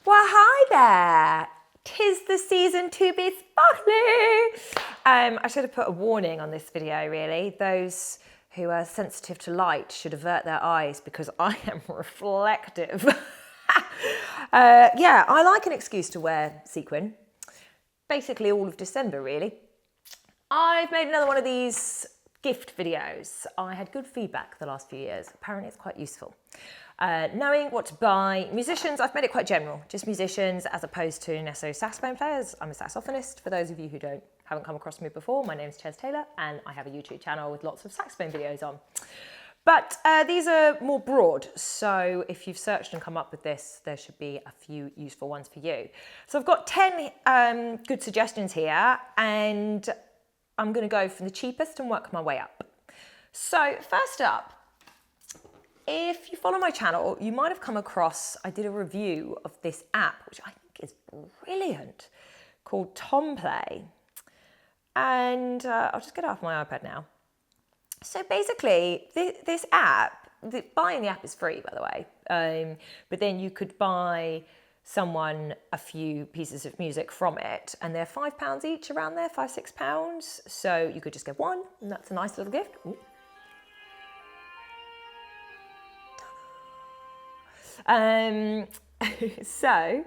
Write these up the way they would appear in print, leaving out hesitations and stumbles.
Well, hi there. 'Tis the season to be sparkly. I should have put a warning on this video, really. Those who are sensitive to light should avert their eyes because I am reflective. Yeah, I like an excuse to wear sequin. Basically all of December, really. I've made another one of these gift videos. I had good feedback the last few years. Apparently it's quite useful. Knowing what to buy. Musicians, I've made it quite general, just musicians as opposed to necessarily saxophone players. I'm a saxophonist. For those of you who haven't come across me before, my name's Ches Taylor and I have a YouTube channel with lots of saxophone videos on. But these are more broad, so if you've searched and come up with this, there should be a few useful ones for you. So I've got 10 good suggestions here, and I'm going to go from the cheapest and work my way up. So first up, if you follow my channel, you might have come across, I did a review of this app, which I think is brilliant, called TOMPLAY. And I'll just get it off my iPad now. So basically, this app, buying the app is free, by the way, but then you could buy someone a few pieces of music from it, and they're £5 each, around there, £5, £6. So you could just get one, and that's a nice little gift. Ooh. So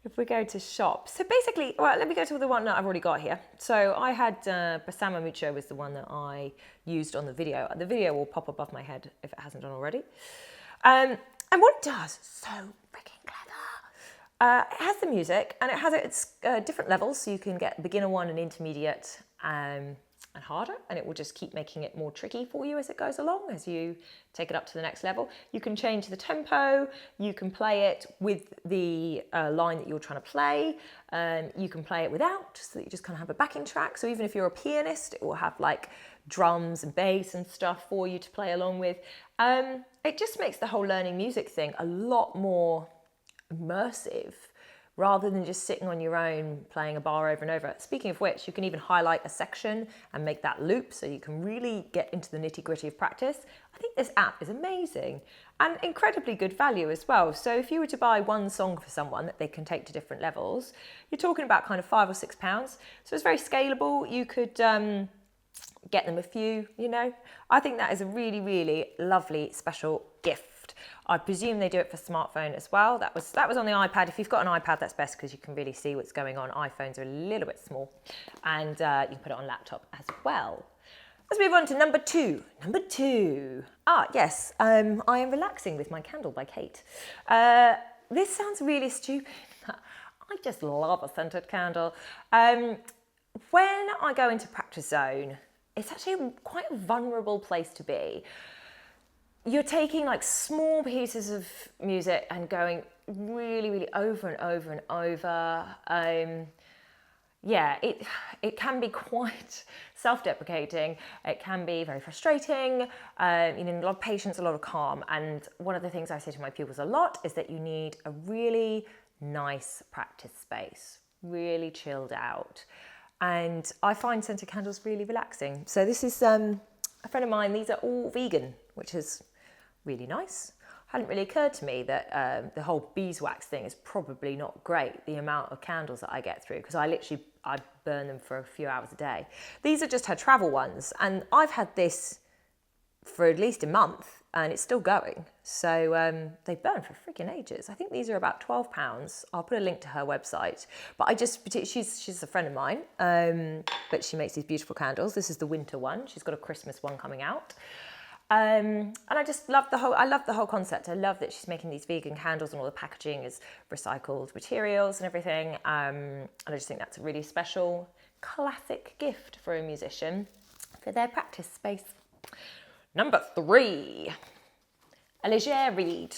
if we go to shop, so basically, well, let me go to the one that I've already got here. So I had Basama Mucho was the one that I used on the video. The video will pop above my head if it hasn't done already. And what it does, so freaking clever. It has the music and it has its different levels, so you can get beginner one and intermediate and harder, and it will just keep making it more tricky for you as it goes along, as you take it up to the next level. You can change the tempo, you can play it with the line that you're trying to play, you can play it without, so that you just kind of have a backing track. So even if you're a pianist, it will have like drums and bass and stuff for you to play along with. It just makes the whole learning music thing a lot more immersive, rather than just sitting on your own playing a bar over and over. Speaking of which, you can even highlight a section and make that loop so you can really get into the nitty-gritty of practice. I think this app is amazing and incredibly good value as well. So if you were to buy one song for someone that they can take to different levels, you're talking about kind of £5 or £6. So it's very scalable. You could get them a few, you know. I think that is a really, really lovely special gift. I presume they do it for smartphone as well. That was on the iPad. If you've got an iPad, that's best because you can really see what's going on. iPhones are a little bit small, and you can put it on laptop as well. Let's move on to number two. Number two. Yes, I am relaxing with my candle by Kate. This sounds really stupid. I just love a scented candle. When I go into practice zone, it's actually quite a vulnerable place to be. You're taking like small pieces of music and going really, really over and over and over. Yeah, it can be quite self-deprecating. It can be very frustrating. You need a lot of patience, a lot of calm. And one of the things I say to my pupils a lot is that you need a really nice practice space, really chilled out. And I find scented candles really relaxing. So this is a friend of mine. These are all vegan, which is really nice. Hadn't really occurred to me that the whole beeswax thing is probably not great, the amount of candles that I get through, because I burn them for a few hours a day. These are just her travel ones, and I've had this for at least a month and it's still going. So they burn for freaking ages. I think these are about £12. I'll put a link to her website. But she's a friend of mine, but she makes these beautiful candles. This is the winter one. She's got a Christmas one coming out. And I just love the whole concept. I love that she's making these vegan candles and all the packaging is recycled materials and everything. And I just think that's a really special, classic gift for a musician for their practice space. Number 3, a LEGERE reed.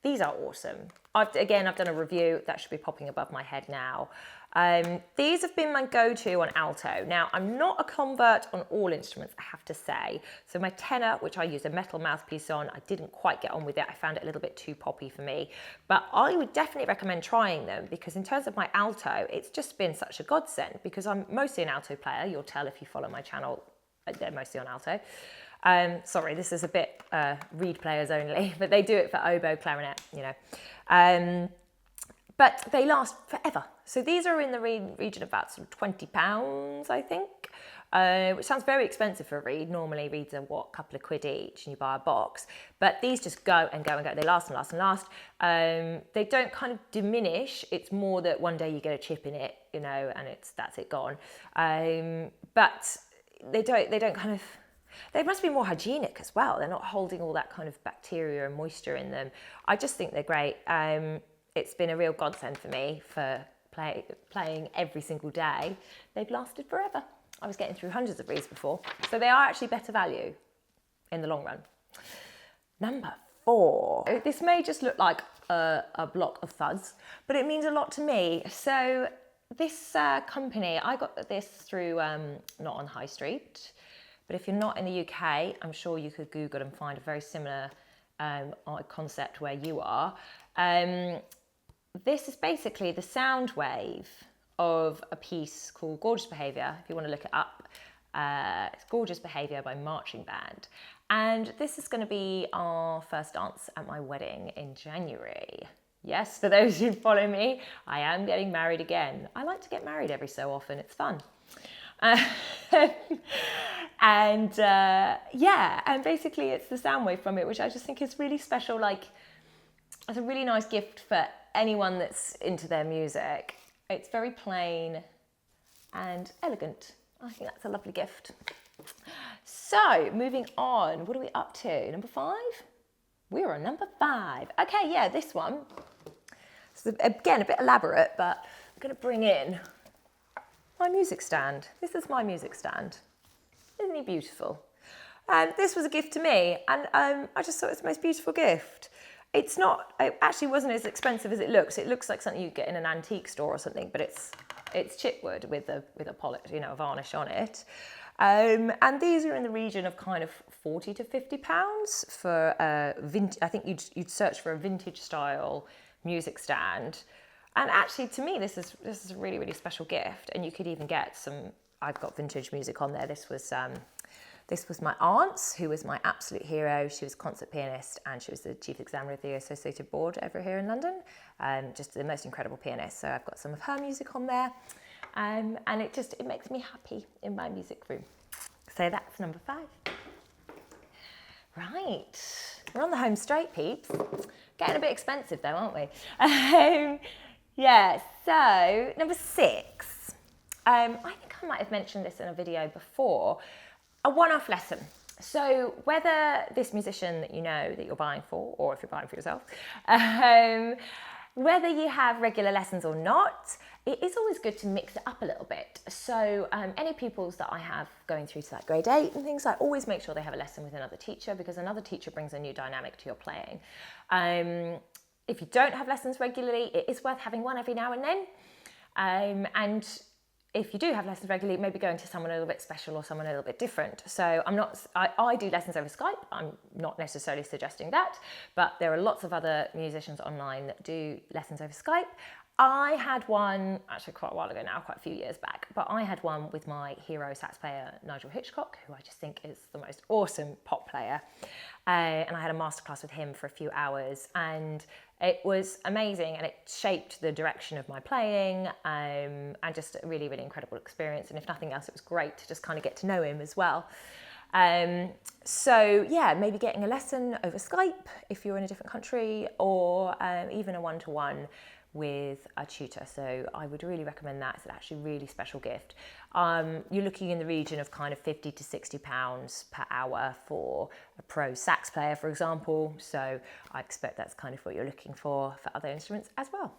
These are awesome. I've done a review that should be popping above my head now. These have been my go-to on alto. Now, I'm not a convert on all instruments, I have to say. So my tenor, which I use a metal mouthpiece on, I didn't quite get on with it. I found it a little bit too poppy for me. But I would definitely recommend trying them, because in terms of my alto, it's just been such a godsend, because I'm mostly an alto player. You'll tell if you follow my channel, they're mostly on alto. Sorry, this is a bit reed players only, but they do it for oboe, clarinet, you know. But they last forever. So these are in the region of about sort of £20, I think, which sounds very expensive for a reed. Normally reeds are, what, a couple of quid each, and you buy a box. But these just go and go and go. They last and last and last. They don't kind of diminish. It's more that one day you get a chip in it, you know, and that's it gone. But they don't kind of... They must be more hygienic as well. They're not holding all that kind of bacteria and moisture in them. I just think they're great. It's been a real godsend for me for playing every single day. They've lasted forever. I was getting through hundreds of reeds before. So they are actually better value in the long run. Number 4. This may just look like a block of fuzz, but it means a lot to me. So this company, I got this through, not on High Street, but if you're not in the UK, I'm sure you could Google and find a very similar concept where you are. This is basically the sound wave of a piece called Gorgeous Behaviour, if you want to look it up. It's Gorgeous Behaviour by Marching Band. And this is going to be our first dance at my wedding in January. Yes, for those who follow me, I am getting married again. I like to get married every so often, it's fun. And basically it's the sound wave from it, which I just think is really special. Like, it's a really nice gift for anyone that's into their music. It's very plain and elegant. I think that's a lovely gift. So, moving on, what are we up to? Number 5? We're on number 5. Okay, yeah, this one. So again, a bit elaborate, but I'm going to bring in my music stand. This is my music stand. Isn't he beautiful? This was a gift to me, and I just thought it's the most beautiful gift. It actually wasn't as expensive as it looks. It looks like something you get in an antique store or something, but it's chipwood with a polish, you know, a varnish on it. And these are in the region of kind of £40 to £50 for I think you'd search for a vintage style music stand. And actually, to me, this is a really, really special gift. And you could even get I've got vintage music on there. This was my aunt's, who was my absolute hero. She was a concert pianist, and she was the chief examiner of the Associated Board over here in London. Just the most incredible pianist. So I've got some of her music on there. And it makes me happy in my music room. So that's number 5. Right, we're on the home straight, peeps. Getting a bit expensive though, aren't we? Yeah, so number 6. I think I might have mentioned this in a video before. A one-off lesson. So whether this musician that you know that you're buying for, or if you're buying for yourself, whether you have regular lessons or not, it is always good to mix it up a little bit. So any pupils that I have going through to that grade 8 and things, I always make sure they have a lesson with another teacher, because another teacher brings a new dynamic to your playing. If you don't have lessons regularly, it is worth having one every now and then. And if you do have lessons regularly, maybe going to someone a little bit special or someone a little bit different. So I do lessons over Skype. I'm not necessarily suggesting that, but there are lots of other musicians online that do lessons over Skype. I had one, actually quite a while ago now, quite a few years back, but I had one with my hero sax player, Nigel Hitchcock, who I just think is the most awesome pop player. And I had a masterclass with him for a few hours, and it was amazing, and it shaped the direction of my playing, and just a really, really incredible experience. And if nothing else, it was great to just kind of get to know him as well. So yeah, maybe getting a lesson over Skype if you're in a different country, or even a one-to-one with a tutor. So I would really recommend that. It's actually a really special gift. You're looking in the region of kind of £50 to £60 per hour for a pro sax player, for example. So I expect that's kind of what you're looking for other instruments as well.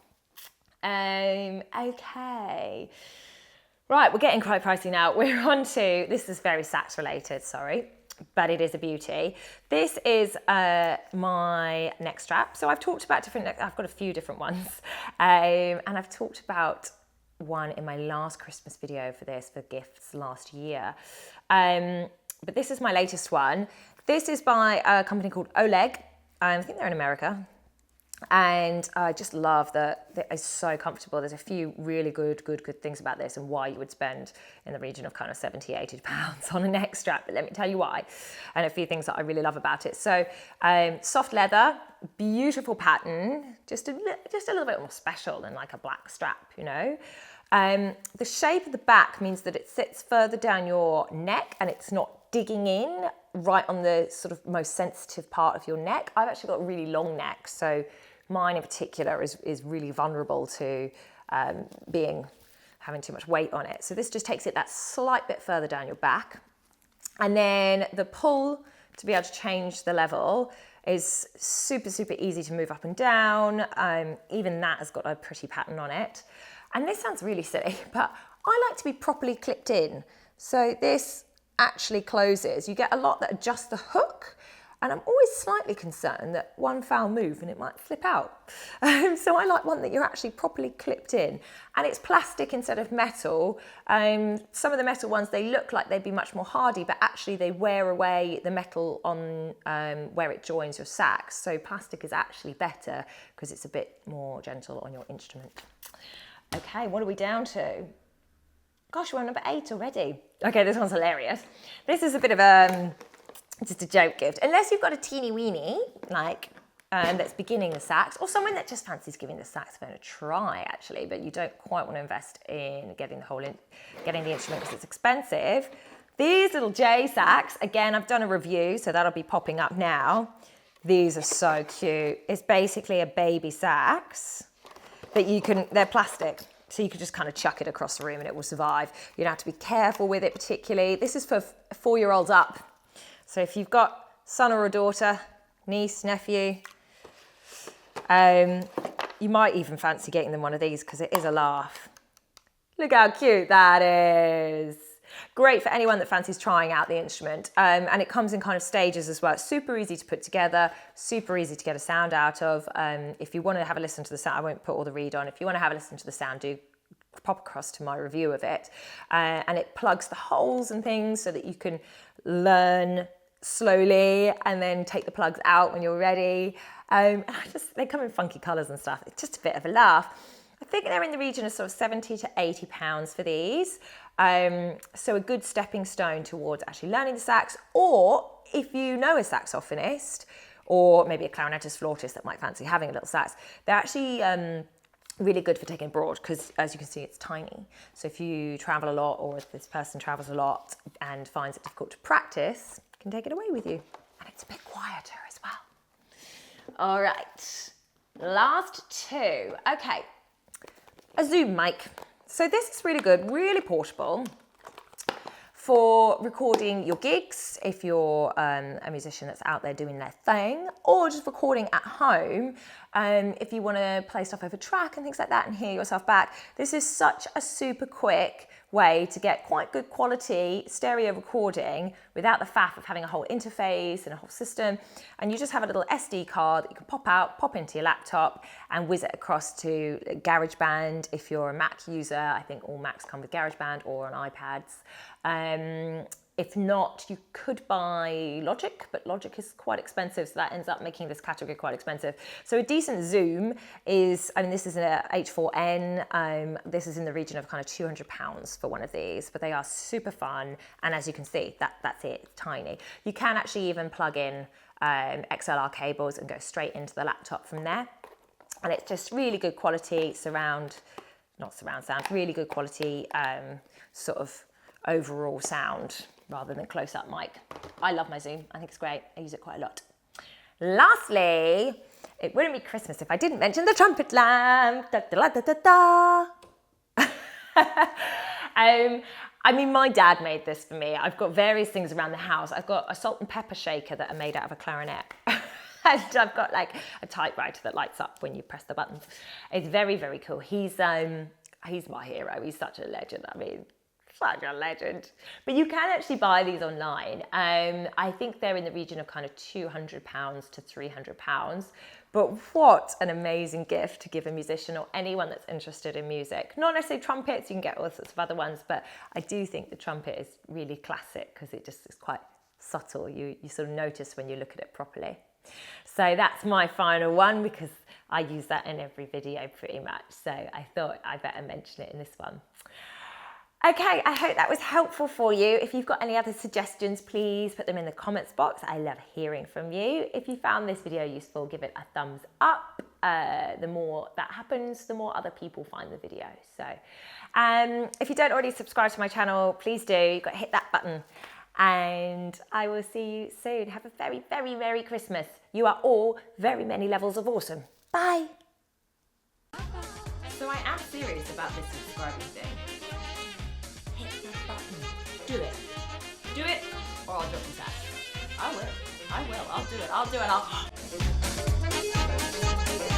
Okay. Right, we're getting quite pricey now. We're on to, this is very sax related, sorry, but it is a beauty. This is my neck strap. So I've talked about I've got a few different ones, and I've talked about one in my last Christmas video for this, for gifts last year. But this is my latest one. This is by a company called Oleg. I think they're in America. And I just love that it's so comfortable. There's a few really good things about this and why you would spend in the region of kind of 70, 80 pounds on a neck strap. But let me tell you why. And a few things that I really love about it. So soft leather, beautiful pattern, just a little bit more special than like a black strap, you know. The shape of the back means that it sits further down your neck and it's not digging in right on the sort of most sensitive part of your neck. I've actually got a really long neck, so mine in particular is really vulnerable to having too much weight on it. So this just takes it that slight bit further down your back. And then the pull to be able to change the level is super easy to move up and down. Even that has got a pretty pattern on it. And this sounds really silly, but I like to be properly clipped in. So this actually closes. You get a lot that adjust the hook, and I'm always slightly concerned that one foul move and it might flip out. So I like one that you're actually properly clipped in, and it's plastic instead of metal. Some of the metal ones, they look like they'd be much more hardy, but actually they wear away the metal on where it joins your sax. So plastic is actually better because it's a bit more gentle on your instrument. Okay, what are we down to? Gosh, we're on number 8 already. Okay, this one's hilarious. This is a bit of just a joke gift. Unless you've got a teeny weeny, like, that's beginning the sax, or someone that just fancies giving the saxophone a try, actually, but you don't quite want to invest in getting the instrument because it's expensive. These little JSax, again, I've done a review, so that'll be popping up now. These are so cute. It's basically a baby sax that they're plastic. So you could just kind of chuck it across the room and it will survive. You don't have to be careful with it particularly. This is for 4-year-olds up. So if you've got son or a daughter, niece, nephew, you might even fancy getting them one of these because it is a laugh. Look how cute that is. Great for anyone that fancies trying out the instrument. And it comes in kind of stages as well. It's super easy to put together, super easy to get a sound out of. If you want to have a listen to the sound, I won't put all the read on. If you want to have a listen to the sound, do pop across to my review of it. And it plugs the holes and things so that you can learn slowly and then take the plugs out when you're ready. They come in funky colours and stuff. It's just a bit of a laugh. I think they're in the region of sort of 70 to 80 pounds for these. So a good stepping stone towards actually learning the sax, or if you know a saxophonist or maybe a clarinetist, flautist that might fancy having a little sax, they're actually really good for taking abroad because, as you can see, it's tiny. So if you travel a lot, or if this person travels a lot and finds it difficult to practice, you can take it away with you. And it's a bit quieter as well. All right, last 2. Okay, a Zoom mic. So this is really good, really portable for recording your gigs if you're a musician that's out there doing their thing, or just recording at home if you want to play stuff over track and things like that and hear yourself back. This is such a super quick way to get quite good quality stereo recording without the faff of having a whole interface and a whole system. And you just have a little SD card that you can pop out, pop into your laptop and whiz it across to GarageBand. If you're a Mac user, I think all Macs come with GarageBand, or on iPads. If not, you could buy Logic, but Logic is quite expensive, so that ends up making this category quite expensive. So a decent Zoom is, I mean, this is an H4n. This is in the region of kind of £200 for one of these, but they are super fun. And as you can see, that's it, it's tiny. You can actually even plug in XLR cables and go straight into the laptop from there. And it's just really good quality not surround sound, really good quality sort of overall sound rather than close-up mic. I love my Zoom. I think it's great. I use it quite a lot. Lastly, it wouldn't be Christmas if I didn't mention the trumpet lamp. Da, da, da, da, da. I mean, my dad made this for me. I've got various things around the house. I've got a salt and pepper shaker that are made out of a clarinet. And I've got like a typewriter that lights up when you press the buttons. It's very, very cool. He's my hero. He's such a legend. I mean, such a legend. But you can actually buy these online. I think they're in the region of kind of £200 to £300. But what an amazing gift to give a musician or anyone that's interested in music. Not necessarily trumpets, you can get all sorts of other ones, but I do think the trumpet is really classic because it just is quite subtle. You sort of notice when you look at it properly. So that's my final one because I use that in every video pretty much. So I thought I better mention it in this one. Okay, I hope that was helpful for you. If you've got any other suggestions, please put them in the comments box. I love hearing from you. If you found this video useful, give it a thumbs up. The more that happens, the more other people find the video. So if you don't already subscribe to my channel, please do. You've got to hit that button. And I will see you soon. Have a very, very Merry Christmas. You are all very many levels of awesome. Bye. So I am serious about this subscribing thing. Hit that button. Do it. Do it, or I'll drop you back. I will. I'll do it.